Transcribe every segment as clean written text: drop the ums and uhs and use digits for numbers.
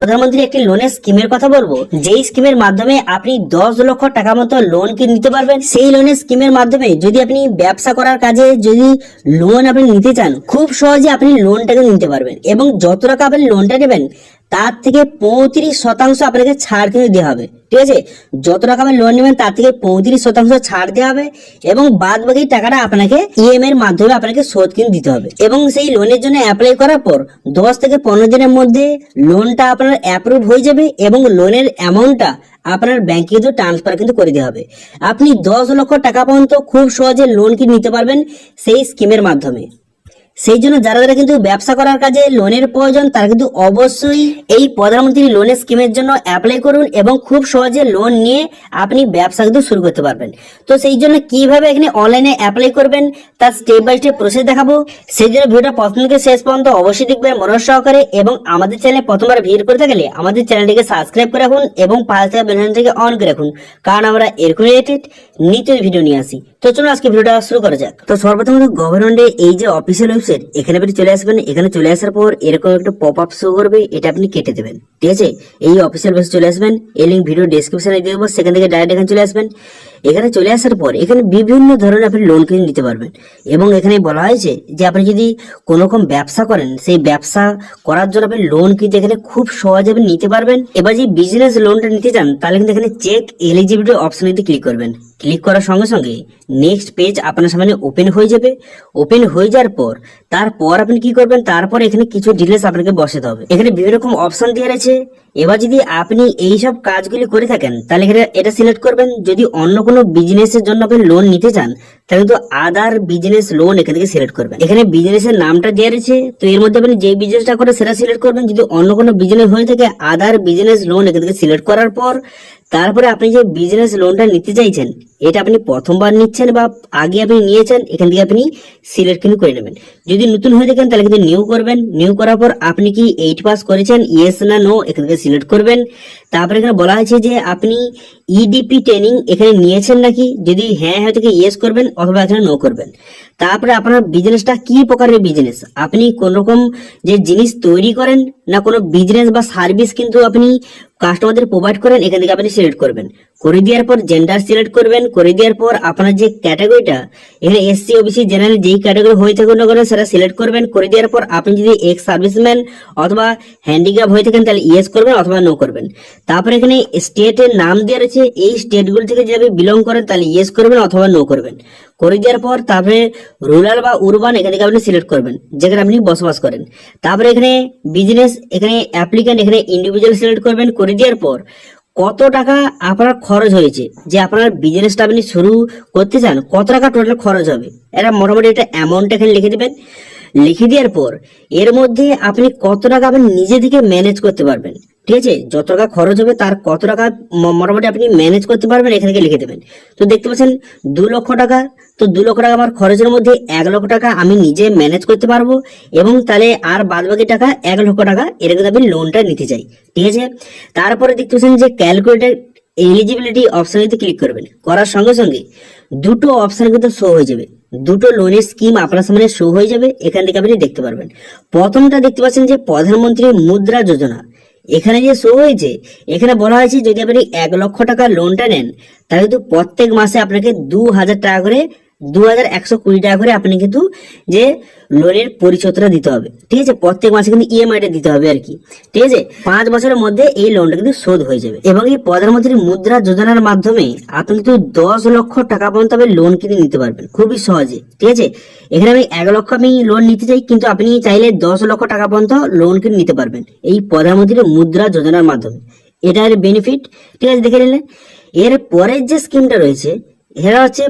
প্রধানমন্ত্রী একটি লোনের স্কিমের কথা বলবো, যেই স্কিমের মাধ্যমে আপনি 10 লক্ষ টাকা মতো লোন কি নিতে পারবেন। সেই লোনের স্কিমের মাধ্যমে যদি আপনি ব্যবসা করার কাজে যদি লোন আপনি নিতে চান, খুব সহজে আপনি লোনটাকে নিতে পারবেন এবং যত টাকা আপনি লোনটা নেবেন তার থেকে 35% আপনাকে ছাড় কিন্তু দেওয়া হবে। ঠিক আছে, যত টাকা আপনি লোন নেবেন তার থেকে 35% ছাড় দেওয়া হবে এবং বাদ বাকি টাকাটা আপনাকে ইএমআই এর মাধ্যমে আপনাকে শোধ কিন্তু দিতে হবে। এবং সেই লোনের জন্য অ্যাপ্লাই করার পর 10 থেকে 15 দিনের মধ্যে লোনটা আপনার অ্যাপ্রুভ হয়ে যাবে এবং লোনের অ্যামাউন্টটা আপনার ব্যাংকে কিন্তু ট্রান্সফার কিন্তু করে দেওয়া হবে। আপনি 10 লক্ষ টাকা পর্যন্ত খুব সহজে লোন কি নিতে পারবেন সেই স্কিমের মাধ্যমে। সেই জন্য যারা যারা কিন্তু ব্যবসা করার কাজে লোনের প্রয়োজন তারা কিন্তু অবশ্যই এই প্রধানমন্ত্রী লোনের স্কিমের জন্য অ্যাপ্লাই করুন এবং খুব সহজে লোন নিয়ে আপনি ব্যবসা কিন্তু শুরু করতে পারবেন। তো সেই জন্য কিভাবে এখানে অনলাইনে অ্যাপ্লাই করবেন তার স্টেপ বাই স্টেপ প্রসেস দেখাবো। সেই জন্য ভিডিওটা প্রথম থেকে শেষ পর্যন্ত অবশ্যই দেখবেন মনোযোগ সহকারে এবং আমাদের চ্যানেলে প্রথমবার ভিজিট করে থাকলে আমাদের চ্যানেলটিকে সাবস্ক্রাইব করে রাখুন এবং পাশে থাকা বেল আইকনটিকে অন করে রাখুন, কারণ আমরা এরকম রিলেটেড নিত্য ভিডিও নিয়ে আসি। তো চলুন আজকে ভিডিওটা শুরু করা যাক। তো সর্বপ্রথম গভর্নমেন্টের এই যে অফিসিয়াল ওয়েবসাইট, এখানে আপনি চলে আসবেন। এখানে চলে আসার পর এরকম একটা পপ আপ শো করবে, এটা আপনি কেটে দেবেন। ঠিক আছে, এই অফিসিয়াল ওয়েবসাইট চলে আসবেন, এই লিংক ভিডিও ডেসক্রিপশনে দিয়ে দেবো, সেখান থেকে ডাইরেক্ট এখানে চলে আসবেন। এখানে চলে আসার পর এখানে বিভিন্ন ধরনের আপনি লোন কিনে নিতে পারবেন এবং এখানে বলা হয়েছে যে আপনি যদি কোনো রকম ব্যবসা করেন সেই ব্যবসা করার জন্য আপনি লোন কিন্তু এখানে খুব সহজে আপনি নিতে পারবেন। এবার যদি বিজনেস লোনটা নিতে চান তাহলে কিন্তু এখানে চেক এলিজিবিলিটি অপশনে ক্লিক করবেন। ক্লিক করার সঙ্গে সঙ্গে নেক্সট পেজ আপনার সামনে ওপেন হয়ে যাবে। ওপেন হয়ে যাওয়ার পর তারপর আপনি কি করবেন, তারপর এখানে কিছু ডিটেলস আপনাকে বসাতে হবে। এখানে বিভিন্ন রকম অপশন দিয়ে রয়েছে। এবার যদি আপনি এইসব কাজগুলি করে থাকেন তাহলে এখানে এটা সিলেক্ট করবেন। যদি অন্য কোনো বিজনেসের জন্য আপনি লোন নিতে চান তাহলে কিন্তু আদার বিজনেস লোন এখান থেকে সিলেক্ট করবেন। এখানে বিজনেসের নামটা দেওয়া রয়েছে, তো এর মধ্যে আপনি যে বিজনেসটা করে সেটা সিলেক্ট করবেন। যদি অন্য কোনো বিজনেস হয়ে থাকে আদার বিজনেস লোন এখান থেকে সিলেক্ট করার পর তারপরে আপনি যে বিজনেস লোনটা নিতে চাইছেন এটা আপনি প্রথমবার নিচ্ছেন বা আগে আপনি নিয়েছেন, এখান থেকে আপনি সিলেক্ট কিন্তু করে নেবেন। যদি নতুন হয়ে থাকেন তাহলে কিন্তু নিউ করবেন। নিউ করার পর আপনি কি 8 পাস করেছেন, ইয়েস না নো এখান থেকে সিলেক্ট করবেন। তারপরে এখানে বলা হয়েছে যে আপনি ইডিপি ট্রেনিং এখানে নিয়েছেন নাকি, যদি হ্যাঁ হয় থেকে ইয়েস করবেন অথবা এখানে নো করবেন। তারপরে আপনার বিজনেসটা কি প্রকারের বিজনেস, আপনি কোন রকম যে জিনিস তৈরি করেন না কোনো বিজনেস বা সার্ভিস কিন্তু আপনি কাস্টমারদের প্রোভাইড করেন, এখান থেকে আপনি সিলেক্ট করবেন। করে দেওয়ার পর জেন্ডার সিলেক্ট করবেন। করে দেওয়ার পর আপনার যে ক্যাটাগরিটা এখানে এসসি ওবিসি জেনারেল যেই ক্যাটাগরি হয়ে থাকুন না কেন সেটা সিলেক্ট করবেন। করে দেওয়ার পর আপনি যদি এক্স সার্ভিসম্যান অথবা হ্যান্ডিক্যাপ হয়ে থাকেন তাহলে ইয়েস করবেন অথবা নো করবেন। তারপরে এখানে স্টেটের নাম দেওয়া রয়েছে, এই স্টেটগুলো থেকে যদি আপনি বিলং করেন তাহলে ইয়েস করবেন অথবা নো করবেন। করে দেওয়ার পর তারপরে রুরাল বা উরবান এখান থেকে আপনি সিলেক্ট করবেন যেখানে আপনি বসবাস করেন। তারপরে এখানে বিজনেস, এখানে অ্যাপ্লিক্যান্ট, এখানে ইন্ডিভিজুয়াল সিলেক্ট করবেন। করে দেওয়ার পর কত টাকা আপনার খরচ হয়েছে, যে আপনার বিজনেসটা আপনি শুরু করতে চান কত টাকা টোটাল খরচ হবে, এটা মোটামুটি একটা অ্যামাউন্ট এখানে লিখে দেবেন। লিখে দেওয়ার পর এর মধ্যে আপনি কত টাকা আপনি নিজে থেকে ম্যানেজ করতে পারবেন। ঠিক আছে, যত টাকা খরচ হবে তার কত টাকা মোটামুটি আপনি ম্যানেজ করতে পারবেন এখান থেকে লিখে দেবেন। তো দেখতে পাচ্ছেন 2 লক্ষ টাকা, তো 2 লক্ষ টাকা আমার খরচের মধ্যে 1 লক্ষ টাকা আমি নিজে ম্যানেজ করতে পারবো এবং তাহলে আর বাদ বাকি টাকা 1 লক্ষ টাকা এর কিন্তু আমি লোনটা নিতে চাই। ঠিক আছে, তারপরে দেখতে পাচ্ছেন যে ক্যালকুলেটর এলিজিবিলিটি অপশনে ক্লিক করবেন। করার সঙ্গে সঙ্গে দুটো অপশন কিন্তু শো হয়ে যাবে, দুটো লোনের স্কিম আপনার সামনে শো হয়ে যাবে। এখান থেকে আপনি দেখতে পারবেন। প্রথমটা দেখতে পাচ্ছেন যে প্রধানমন্ত্রী মুদ্রা যোজনা, এখানে যে শো হয়েছে এখানে বলা হয়েছে যদি আপনি 1 লক্ষ টাকা লোনটা নেন তাহলে কিন্তু প্রত্যেক মাসে আপনাকে 2000 টাকা করে 2120 টাকা করে আপনি কিন্তু যে লোনের পরিশোধটা দিতে হবে। ঠিক আছে, প্রত্যেক মাসে কিন্তু ইএমআইটা দিতে হবে আর কি। ঠিক আছে, 5 বছরের মধ্যে এই লোনটা কিন্তু শোধ হয়ে যাবে এবং এই প্রধানমন্ত্রী মুদ্রা যোজনার মাধ্যমে আপনি কিন্তু 10 লক্ষ টাকা পর্যন্ত লোন কিনে নিতে পারবেন খুবই সহজে। ঠিক আছে, এখানে আমি 1 লক্ষ আমি লোন নিতে চাই কিন্তু আপনি চাইলে 10 লক্ষ টাকা পর্যন্ত লোন কিনে নিতে পারবেন এই প্রধানমন্ত্রী মুদ্রা যোজনার মাধ্যমে। এটার বেনিফিট। ঠিক আছে, দেখে নিলেন। এর পরের যে স্কিমটা রয়েছে এটা হচ্ছে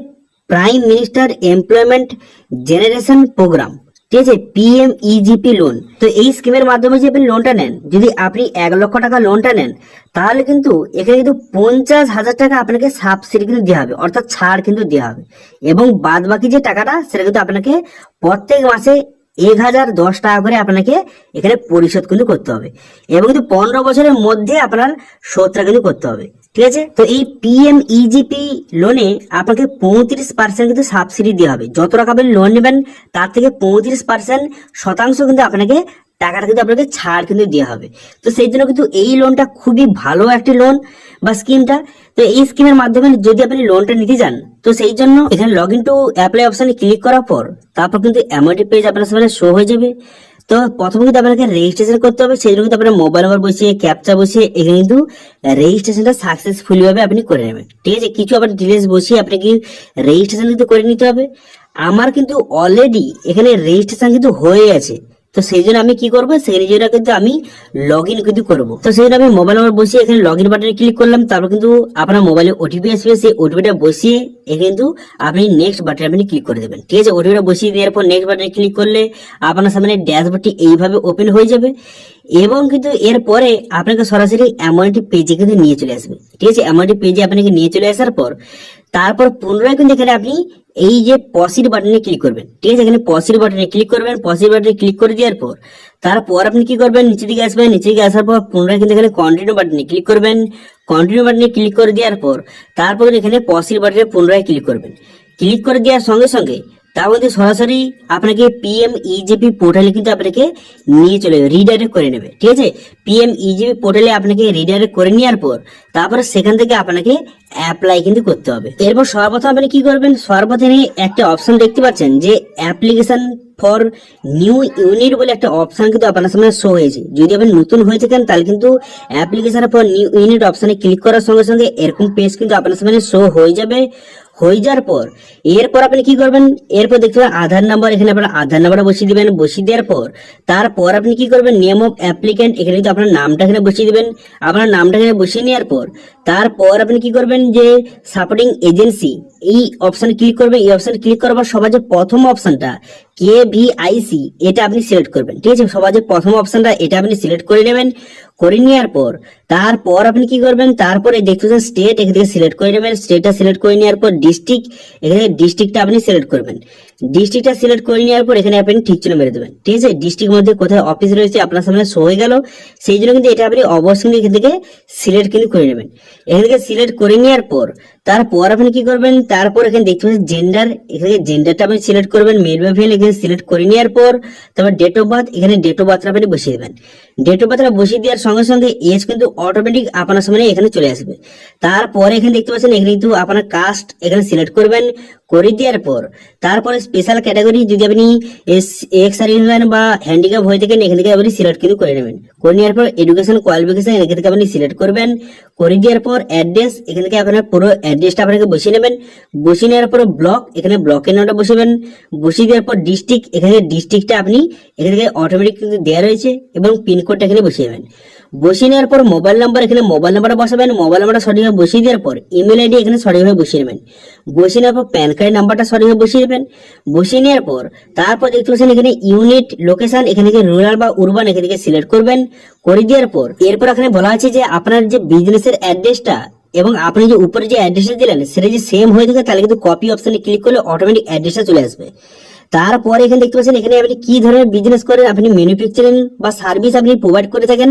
prime minister employment generation programme. ঠিক আছে, PMEGP লোন। তো এই স্কিমের মাধ্যমে যে আপনি লোনটা নেন, যদি আপনি 1 লক্ষ টাকা লোনটা নেন তাহলে কিন্তু এখানে কিন্তু 50,000 টাকা আপনাকে সাবসিডি কিন্তু দেওয়া হবে, অর্থাৎ ছাড় কিন্তু দেওয়া হবে এবং বাদ বাকি যে টাকাটা সেটা কিন্তু আপনাকে প্রত্যেক মাসে 1010 টাকা করে আপনাকে এখানে পরিশোধ কিন্তু করতে হবে, এবং কিন্তু 15 বছরের মধ্যে আপনার শোধটা কিন্তু করতে হবে। ঠিক আছে, তো এই PMEGP লোনে আপনাকে 35% কিন্তু সাবসিডি দেওয়া হবে। যত টাকা আপনি লোন নেবেন তার থেকে 35% কিন্তু আপনাকে টাকাটা কিন্তু আপনাকে ছাড় কিন্তু দেওয়া হবে। তো সেই জন্য কিন্তু এই লোনটা খুবই ভালো একটি লোন বা স্কিমটা। তো এই স্কিমের মাধ্যমে যদি আপনি লোনটা নিতে চান, তো সেই জন্য এখানে লগ ইন টু অ্যাপ্লাই অপশনে ক্লিক করার পর তারপর কিন্তু এমআইটি পেজ আপনার সামনে শো হয়ে যাবে। তো প্রথমে কিন্তু আপনাকে রেজিস্ট্রেশন করতে হবে, সেই জন্য কিন্তু আপনার মোবাইল নাম্বার বসিয়ে ক্যাপচা বসিয়ে এখানে কিন্তু রেজিস্ট্রেশনটা সাকসেসফুলি ভাবে আপনি করে নেবেন। ঠিক আছে, কিছু আপনার ডিটেলস বসিয়ে আপনাকে রেজিস্ট্রেশন কিন্তু করে নিতে হবে। আমার কিন্তু অলরেডি এখানে রেজিস্ট্রেশন কিন্তু হয়ে আছে, তো সেই জন্য আমি কি করবো, সেই জন্য কিন্তু আমি লগ ইন কিন্তু করবো। তো সেই জন্য আমি মোবাইল নাম্বার বসিয়ে এখানে লগ ইন বাটনে ক্লিক করলাম। তারপর কিন্তু আপনার মোবাইলে ওটিপি আসবে, সেই ওটিপিটা বসিয়ে এখানে কিন্তু আপনি নেক্সট বাটনে আপনি ক্লিক করে দেবেন। ঠিক আছে, ওটিপিটা বসিয়ে দেওয়ার পর নেক্সট বাটনে ক্লিক করলে আপনার সামনে ড্যাশবোর্ডটি এইভাবে ওপেন হয়ে যাবে, এবং কিন্তু এরপরে আপনাকে সরাসরি অ্যামাউন্টটি পেজে কিন্তু নিয়ে চলে আসবে। ঠিক আছে, অ্যামাউন্টটি পেজে আপনাকে নিয়ে চলে আসার পর তারপর পুনরায় কিন্তু এখানে আপনি এই যে পসিড বাটনে ক্লিক করবেন। ঠিক আছে, এখানে পসিড বাটনে ক্লিক করবেন। পসিড বাটনে ক্লিক করে দেওয়ার পর তারপর আপনি কি করবেন, নিচে দিকে আসবেন। নিচে দিকে আসার পর পুনরায় কিন্তু এখানে কন্টিনিউ বাটনে ক্লিক করবেন। কন্টিনিউ বাটনে ক্লিক করে দেওয়ার পর তারপর এখানে পসিড বাটনে পুনরায় ক্লিক করবেন। ক্লিক করে দেওয়ার সঙ্গে সঙ্গে তার মধ্যে সরাসরি আপনাকে PMEGP পোর্টালে কিন্তু আপনাকে নিয়ে চলে যাবে, রিডাইরেক্ট করে নেবে। ঠিক আছে, PMEGP পোর্টালে আপনাকে রিডাইরেক্ট করে নেওয়ার পর তারপরে সেখান থেকে আপনাকে অ্যাপ্লাই কিন্তু করতে হবে। এরপর সর্বপ্রথম আপনি কি করবেন, সর্বপ্রথমে একটা অপশন দেখতে পাচ্ছেন যে অ্যাপ্লিকেশন ফর নিউ ইউনিট বলে একটা অপশন কিন্তু আপনার সামনে শো হয়েছে। যদি আপনি নতুন হয়ে থাকেন তাহলে কিন্তু অ্যাপ্লিকেশন ফর নিউ ইউনিট অপশনে ক্লিক করার সঙ্গে সঙ্গে এরকম পেজ কিন্তু আপনার সামনে শো হয়ে যাবে। হয়ে যাওয়ার পর এরপর আপনি কি করবেন, এরপর দেখতে পাবেন আধার নাম্বার, এখানে আপনার আধার নাম্বারটা বসিয়ে দিবেন। বসিয়ে দেওয়ার পর তারপর আপনি কি করবেন, নেম অফ অ্যাপ্লিক্যান্ট, এখানে কিন্তু আপনার নামটা এখানে বসিয়ে দিবেন। আপনার নামটা এখানে বসিয়ে নেওয়ার পর তারপর আপনি কি করবেন, যে সাপোর্টিং এজেন্সি এই অপশনে ক্লিক করবেন। এই অপশনে ক্লিক করার পর সবার যে প্রথম অপশনটা KVIC এটা আপনি সিলেক্ট করবেন। ঠিক আছে, সবার যে প্রথম অপশনটা এটা আপনি সিলেক্ট করে নেবেন। করে নেওয়ার পর তারপর আপনি কি করবেন, তারপরে দেখতেছেন স্টেট, এখান থেকে সিলেক্ট করে নেবেন। স্টেটটা সিলেক্ট করে নেওয়ার পর ডিস্ট্রিক্ট, এখানে ডিস্ট্রিক্টটা আপনি সিলেক্ট করবেন। ডিস্ট্রিক্টটা সিলেক্ট করে নেওয়ার পর এখানে আপনি ঠিক চিহ্ন মেরে দেবেন। ঠিক আছে, ডিস্ট্রিক্ট মধ্যে কোথায় অফিস রয়েছে আপনার সামনে শো হয়ে গেল, সেই জন্য কিন্তু এটা আপনি অবশ্যই এখান থেকে সিলেক্ট কিন্তু করে নেবেন। এখান থেকে সিলেক্ট করে নেওয়ার পর তারপর আপনি কি করবেন, তারপর এখানে দেখতে পাচ্ছেন জেন্ডার, এখানে জেন্ডারটা আপনি সিলেক্ট করবেন, মেল বা ফিমেল এখানে সিলেক্ট করে নেওয়ার পর তারপর ডেট অফ বার্থ, এখানে ডেট অফ বার্থটা আপনি বসিয়ে দেবেন। ডেট অফ বার্থটা বসিয়ে দেওয়ার সঙ্গে সঙ্গে এজ কিন্তু অটোমেটিক আপনার সামনে এখানে চলে আসবে। তারপরে এখানে দেখতে পাচ্ছেন এখানে কিন্তু আপনার কাস্ট এখানে সিলেক্ট করবেন। করে দেওয়ার পর তারপরে স্পেশাল ক্যাটাগরি, যদি আপনি এক্স সার্ভিসম্যান বা হ্যান্ডিক্যাপ হয়ে থাকেন এখান থেকে আপনি সিলেক্ট কিন্তু করে নেবেন। করে নেওয়ার পর এডুকেশন কোয়ালিফিকেশন এখান থেকে আপনি সিলেক্ট করবেন। করে দেওয়ার পর অ্যাড্রেস, এখান থেকে আপনার পুরো অ্যাড্রেসটা আপনাকে বসিয়ে নেবেন। বসিয়ে নেওয়ার পর ব্লক, এখানে ব্লকের নামটা বসাবেন। বসিয়ে দেওয়ার পর ডিস্ট্রিক্ট, এখানে ডিস্ট্রিক্টটা আপনি এখান থেকে অটোমেটিক কিন্তু দেওয়া রয়েছে, এবং পিনকোডটা এখানে বসিয়ে নেবেন। বসিয়ে নেওয়ার পর মোবাইল নাম্বার, এখানে মোবাইল নাম্বারটা বসাবেন। মোবাইল নাম্বারটা সঠিকভাবে বসিয়ে দেওয়ার পর ইমেল আইডি এখানে সঠিকভাবে বসিয়ে নেবেন। বসিয়ে নেওয়ার পর প্যান কার্ড নাম্বারটা সঠিকভাবে বসিয়ে নেবেন। বসিয়ে নেওয়ার পর তারপর দেখতে পাচ্ছেন এখানে ইউনিট লোকেশন, এখানে থেকে রুরাল বা উরবান এখান থেকে সিলেক্ট করবেন। করে দেওয়ার পর এরপর এখানে বলা আছে যে আপনার যে বিজনেসের অ্যাড্রেসটা এবং আপনি যে উপরে যে অ্যাড্রেসটা দিলেন সেটা যদি সেম হয়ে থাকে তাহলে কিন্তু কপি অপশনে ক্লিক করলে অটোমেটিক অ্যাড্রেসটা চলে আসবে। তারপরে এখানে দেখতে পাচ্ছেন এখানে আপনি কি ধরনের বিজনেস করেন, আপনি ম্যানুফ্যাকচারিং বা সার্ভিস আপনি প্রোভাইড করে থাকেন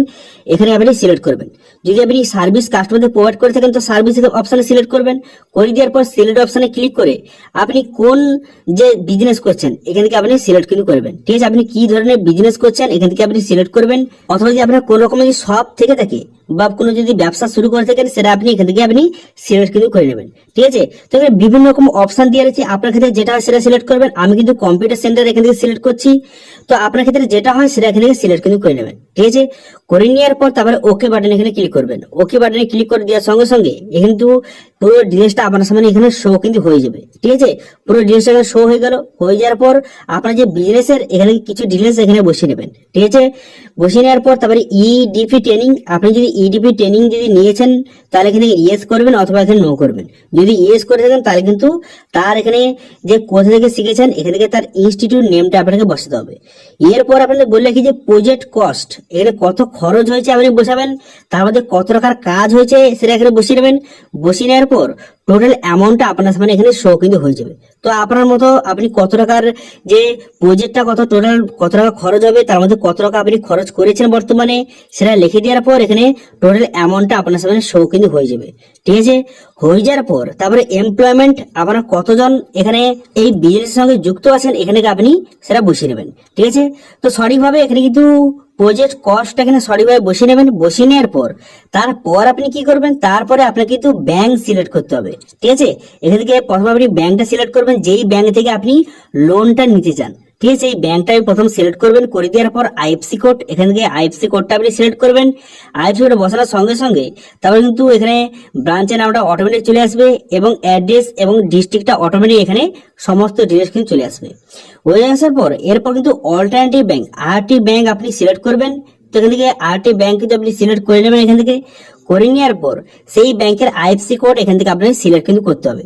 এখানে আপনি সিলেক্ট করবেন। যদি আপনি সার্ভিস কাস্টমারদের প্রোভাইড করে থাকেন তো সার্ভিস অপশনে সিলেক্ট করবেন। করে দেওয়ার পর সিলেক্ট অপশনে ক্লিক করে আপনি কোন যে বিজনেস করছেন এখান থেকে আপনি সিলেক্ট কিন্তু করবেন। ঠিক আছে, আপনি কি ধরনের বিজনেস করছেন এখান থেকে আপনি সিলেক্ট করবেন। অথবা যদি আপনার কোন রকমের শপ থেকে থাকে বা কোনো যদি ব্যবসা শুরু করে থাকেন সেটা আপনি এখান থেকে আপনি সিলেক্ট কিন্তু করে নেবেন। ঠিক আছে, তো এখানে বিভিন্ন রকম অপশন দিয়ে রয়েছে, আপনার ক্ষেত্রে যেটা হয় সেটা সিলেক্ট করবেন। আমি কিন্তু কম্পিউটার সেন্টার এখান থেকে সিলেক্ট করছি, তো আপনার ক্ষেত্রে যেটা হয় সেটা এখান থেকে সিলেক্ট কিন্তু করে নেবেন। ঠিক আছে, করে নেওয়ার পর তারপরে ওকে বাটন এখানে ক্লিক করবেন। ওকে বাটনে ক্লিক করে দেওয়ার সঙ্গে সঙ্গে কিন্তু পুরো ডিটেলসটা আপনার সামনে এখানে শো কিন্তু হয়ে যাবে। ঠিক আছে, পুরো ডিটেলসটা এখানে শো হয়ে গেল। হয়ে যাওয়ার পর আপনার যে বিজনেসের এখানে কিছু ডিটেলস এখানে বসিয়ে নেবেন। ঠিক আছে, বসিয়ে নেওয়ার পর তারপরে ইডিপি ট্রেনিং, আপনি যদি ইডিপি ট্রেনিং যদি নিয়েছেন তাহলে এখানে ইয়েস করবেন অথবা এখানে নো করবেন। যদি ইয়েস করে থাকেন তাহলে কিন্তু তার এখানে যে কোথা থেকে শিখেছেন এখান থেকে তার ইনস্টিটিউট নেমটা আপনাকে বসাতে হবে। এরপর আপনাদের বললে কি যে প্রজেক্ট কস্ট, এখানে কত খরচ হয়েছে আপনি বসাবেন, তার মধ্যে কত টাকার কাজ হয়েছে সেটা এখানে বসিয়ে নেবেন। বসিয়ে নেওয়ার পর টোটাল অ্যামাউন্টটা আপনার সামনে এখানে শো কিন্তু হয়ে যাবে। তো আপনার মতো আপনি কত টাকার যে প্রজেক্টটা কত টোটাল কত টাকা খরচ হবে, তার মধ্যে কত টাকা আপনি খরচ করেছেন বর্তমানে, সেটা লিখে দেওয়ার পর এখানে টোটাল অ্যামাউন্টটা আপনার সামনে শো কিন্তু হয়ে যাবে। ঠিক আছে, হয়ে যাওয়ার পর তারপরে এমপ্লয়মেন্ট আপনারা কতজন এখানে এই বিজনেসের সঙ্গে যুক্ত আছেন এখানে আপনি সেটা বসিয়ে নেবেন। ঠিক আছে, তো সঠিকভাবে এখানে কিন্তু প্রজেক্ট কস্ট এখানে সঠিকভাবে বসিয়ে নেবেন। বসিয়ে নেওয়ার পর তারপর আপনি কি করবেন, তারপরে আপনাকে কিন্তু ব্যাংক সিলেক্ট করতে হবে। ঠিক আছে, এখান থেকে প্রথমে আপনি ব্যাংকটা সিলেক্ট করবেন, যেই ব্যাংক থেকে আপনি লোনটা নিতে চান। ঠিক আছে, এই ব্যাংকটা প্রথম সিলেক্ট করবেন, করে দেওয়ার পর আইএফসি কোড, এখান থেকে আইএফসি কোডটা আপনি সিলেক্ট করবেন। আইএফসি কোড বসানোর সঙ্গে সঙ্গে তারপরে কিন্তু এখানে ব্রাঞ্চের নামটা অটোমেটিক চলে আসবে এবং অ্যাড্রেস এবং ডিস্ট্রিক্টটা অটোমেটিক এখানে সমস্ত ডিটেলস কিন্তু চলে আসবে। হয়ে আসার পর এরপর কিন্তু অল্টারনেটিভ ব্যাংক আরটি ব্যাংক আপনি সিলেক্ট করবেন। তো এখান থেকে আরটি ব্যাংক কিন্তু আপনি সিলেক্ট করে নেবেন। এখান থেকে করে নেওয়ার পর সেই ব্যাংকের আইএফসি কোড এখান থেকে আপনাকে সিলেক্ট কিন্তু করতে হবে।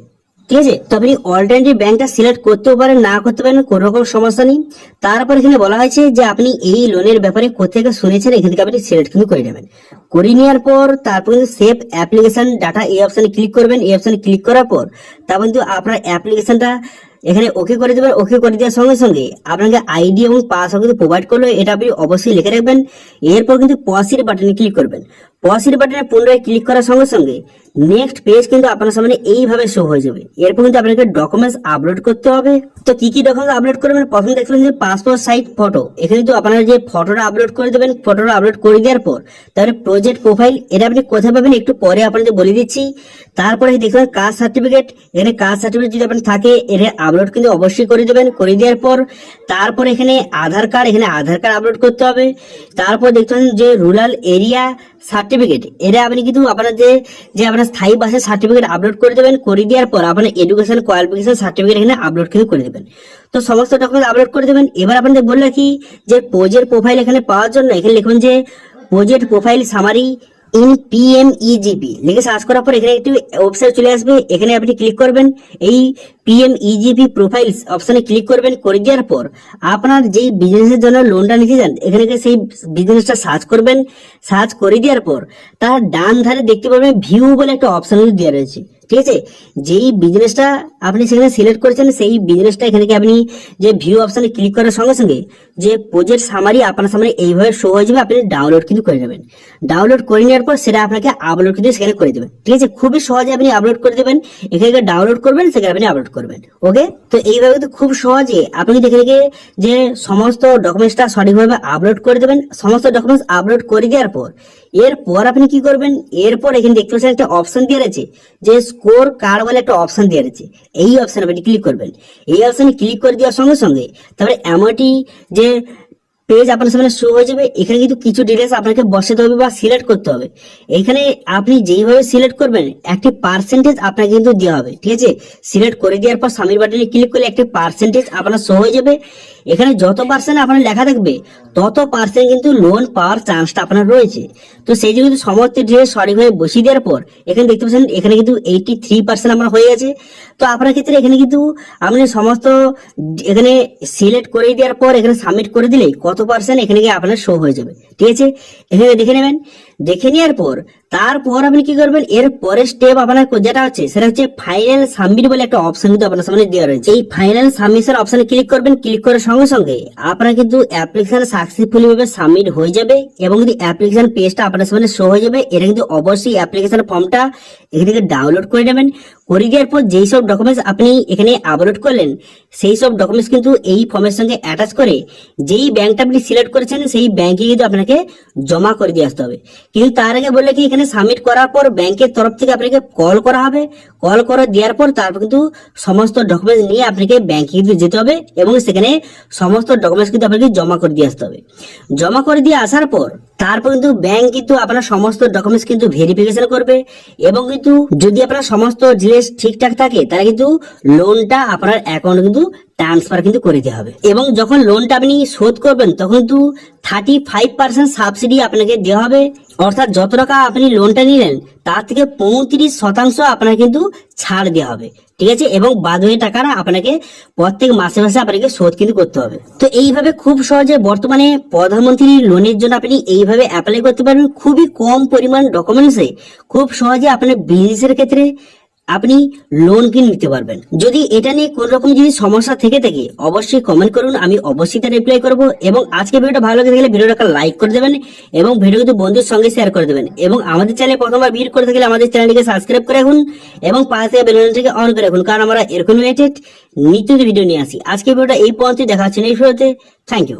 ঠিক আছে, তো আপনি অল্টারনেটিভ ব্যাংকটা সিলেক্ট করতেও পারেন, না করতে পারেন, কোনো রকম সমস্যা নেই। তারপর এখানে বলা হয়েছে যে আপনি এই লোনের ব্যাপারে কোথেকে শুনেছেন, এখান থেকে আপনি সিলেক্ট কিন্তু করে নেবেন। করে নেওয়ার পর তারপর কিন্তু সেভ অ্যাপ্লিকেশন ডাটা এই অপশনে ক্লিক করবেন। এই অপশনে ক্লিক করার পর তারপর কিন্তু আপনার অ্যাপ্লিকেশনটা এখানে ওকে করে দেবেন। ওকে করে দেওয়ার সঙ্গে সঙ্গে আপনাকে আইডি এবং পাসওয়ার্ড কিন্তু প্রোভাইড করলো, এটা আপনি অবশ্যই লিখে রাখবেন। এরপর কিন্তু পসির বাটনে ক্লিক করবেন। পসির বাটনে পুনরায় ক্লিক করার সঙ্গে সঙ্গে নেক্সট পেজ কিন্তু আপনার সামনে এইভাবে শো হয়ে যাবে। এরপর কিন্তু আপনাকে ডকুমেন্টস আপলোড করতে হবে। তো কি কি ডকুমেন্টস আপলোড করবেন, প্রথমে দেখবেন যে পাসপোর্ট সাইজ ফটো, এখানে কিন্তু আপনারা যে ফটোটা আপলোড করে দেবেন, ফটোটা আপলোড করে দেওয়ার পর তারপরে প্রজেক্ট প্রোফাইল, এটা আপনি কোথায় পাবেন একটু পরে আপনাদের বলে দিচ্ছি। তারপরে দেখবেন কাস্ট সার্টিফিকেট, এখানে কাস্ট সার্টিফিকেট যদি আপনার থাকে এখানে আপলোড কিন্তু অবশ্যই করে দেবেন। করে দেওয়ার পর তারপর এখানে আধার কার্ড, এখানে আধার কার্ড আপলোড করতে হবে। তারপর দেখবেন যে রুরাল এরিয়া সার্টিফিকেট, এটা আপনি কিন্তু আপনার যে আপনার স্থায়ী বাসের সার্টিফিকেট আপলোড করে দেবেন। করে দেওয়ার পর আপনার এডুকেশন কোয়ালিফিকেশন সার্টিফিকেট এখানে আপলোড কিন্তু করে দেবেন। তো সমস্ত ডকুমেন্ট আপলোড করে দেবেন। এবার আপনাদের বললো কি যে প্রজেক্ট প্রোফাইল এখানে পাওয়ার জন্য এখানে লিখুন যে project profile summary in PMEGP লিখে সার্চ করার পর এখানে একটি ওয়েবসাইট চলে আসবে। এখানে আপনি ক্লিক করবেন, এই পিএমইজিপি প্রোফাইলস অপশনে ক্লিক করবেন। করে দেওয়ার পর আপনার যেই বিজনেসের জন্য লোনটা নিতে চান এখানে সেই বিজনেসটা সার্চ করবেন। সার্চ করে দেওয়ার পর তার ডান ধারে দেখতে পাবেন ভিউ বলে একটা অপশন দেওয়া রয়েছে। ঠিক আছে, যেই বিজনেসটা আপনি সেখানে সিলেক্ট করেছেন সেই বিজনেসটা এখানে আপনি যে ভিউ অপশনে ক্লিক করার সঙ্গে সঙ্গে যে প্রজেক্ট সামারি আপনার সামনে এইভাবে শো হয়ে যাবে। আপনি ডাউনলোড কিন্তু করে নেবেন। ডাউনলোড করে নেওয়ার পর সেটা আপনাকে আপলোড কিন্তু সেখানে করে দেবেন। ঠিক আছে, খুবই সহজে আপনি আপলোড করে দেবেন। এখানে ডাউনলোড করবেন, সেখানে আপনি আপলোড করবেন। ওকে, তো এইভাবে কিন্তু খুব সহজে আপনি এখানে যে সমস্ত ডকুমেন্টসটা সঠিকভাবে আপলোড করে দেবেন। সমস্ত ডকুমেন্টস আপলোড করে দেওয়ার পর এরপর আপনি কি করবেন, এরপর এখানে দেখতে পাচ্ছেন একটা অপশন দিয়ে রয়েছে যে স্কোর কার্ড বলে একটা অপশন দিয়ে রয়েছে। এই অপশনে আপনি ক্লিক করবেন। এই অপশনে ক্লিক করে দেওয়ার সঙ্গে সঙ্গে তারপরে এমনটি যে পেজ আপনার সামনে শো হয়ে যাবে। এখানে কিন্তু কিছু ডিটেলস আপনাকে বসাতে হবে বা সিলেক্ট করতে হবে। এখানে আপনি যেইভাবে সিলেক্ট করবেন একটি পার্সেন্টেজ আপনাকে কিন্তু দেওয়া হবে। ঠিক আছে, সিলেক্ট করে দেওয়ার পর সাবমিট বাটনে ক্লিক করলে একটি পার্সেন্টেজ আপনার শো হয়ে যাবে। এখানে যত পার্সেন্ট আপনার লেখা থাকবে তত পার্সেন্ট কিন্তু লোন পাওয়ার চান্সটা আপনার রয়েছে। তো সেই জন্য কিন্তু সমস্ত ডিটেলস সঠিকভাবে বসিয়ে দেওয়ার পর এখানে দেখতে পাচ্ছেন এখানে কিন্তু 83% আমার হয়ে গেছে। তো আপনার ক্ষেত্রে এখানে কিন্তু আপনি সমস্ত এখানে সিলেক্ট করে দেওয়ার পর এখানে সাবমিট করে দিলেই কত পার্সেন্ট এখানে গিয়ে আপনার শো হয়ে যাবে। ঠিক আছে, এখানে দেখে নেবেন। দেখে নেওয়ার পর তারপর আপনি কি করবেন, এর পরের স্টেপ আপনার যেটা হচ্ছে সেটা হচ্ছে ফাইনাল সাবমিট বলে একটা অপশন কিন্তু আপনার সামনে দেওয়া রয়েছে। এই ফাইনাল সাবমিশন অপশনে ক্লিক করবেন। ক্লিক করার সঙ্গে সঙ্গে আপনার কিন্তু অ্যাপ্লিকেশন সাকসেসফুলি ভাবে সাবমিট হয়ে যাবে এবং কিন্তু অ্যাপ্লিকেশন পেজটা আপনার সামনে শো হয়ে যাবে। এটা কিন্তু অবশ্যই অ্যাপ্লিকেশন ফর্মটা এখান থেকে ডাউনলোড করে নেবেন। করে দেওয়ার পর যেই সব ডকুমেন্টস আপনি এখানে আপলোড করলেন সেই সব ডকুমেন্টস কিন্তু এই ফর্মের সঙ্গে অ্যাটাচ করে যেই ব্যাংকটা আপনি সিলেক্ট করেছেন সেই ব্যাংকে কিন্তু আপনাকে জমা করে দিয়ে আসতে হবে। কিন্তু তার আগে বললে কি এখানে সাবমিট করার পর ব্যাংকের তরফ থেকে আপনাকে কল করা হবে। কল করে দেওয়ার পর তারপর কিন্তু সমস্ত ডকুমেন্টস নিয়ে আপনাকে ব্যাংকে কিন্তু যেতে হবে এবং সেখানে সমস্ত ডকুমেন্টস কিন্তু আপনাকে জমা করে দিয়ে আসতে হবে। জমা করে দিয়ে আসার পর তারপর কিন্তু ব্যাংক কিন্তু আপনার সমস্ত ডকুমেন্টস কিন্তু ভেরিফিকেশন করবে এবং কিন্তু যদি আপনার সমস্ত জিনিস ঠিকঠাক থাকে তাহলে কিন্তু লোনটা আপনার অ্যাকাউন্টে কিন্তু ট্রান্সফার কিন্তু করে দেওয়া হবে। এবং যখন লোনটা আপনি শোধ করবেন তখন কিন্তু 35% সাবসিডি আপনাকে দেওয়া হবে। অর্থাৎ যত টাকা আপনি লোনটা নিলেন তার থেকে 35% আপনার কিন্তু ছাড় দেওয়া হবে। ঠিক আছে, এবং বাদ বাকি টাকাটা আপনাকে প্রত্যেক মাসে মাসে আপনাকে শোধ কিন্তু করতে হবে। তো এইভাবে খুব সহজে বর্তমানে প্রধানমন্ত্রী লোনের জন্য আপনি এইভাবে অ্যাপ্লাই করতে পারবেন। খুবই কম পরিমাণ ডকুমেন্টসে খুব সহজে আপনার বিজনেসের ক্ষেত্রে আপনি লোন কিনে নিতে পারবেন। যদি এটা নিয়ে কোন রকম যদি সমস্যা থেকে থাকে অবশ্যই কমেন্ট করুন, আমি অবশ্যই তার রিপ্লাই করব। এবং আজকে ভিডিওটা ভালো লেগে থাকলে ভিডিওটাকে লাইক করে দেবেন এবং ভিডিও কিন্তু বন্ধুর সঙ্গে শেয়ার করে দেবেন। এবং আমাদের চ্যানেলে প্রথমবার ভিজিট করে থাকলে আমাদের চ্যানেলটিকে সাবস্ক্রাইব করে রাখুন এবং পাশে থাকা বেল আইকনটিকে অন করে রাখুন, কারণ আমরা এরকম রিলেটেড নিত্য ভিডিও নিয়ে আসি। আজকে ভিডিওটা এই পর্যন্ত, দেখা হচ্ছে নেক্সট ভিডিওতে। Thank you.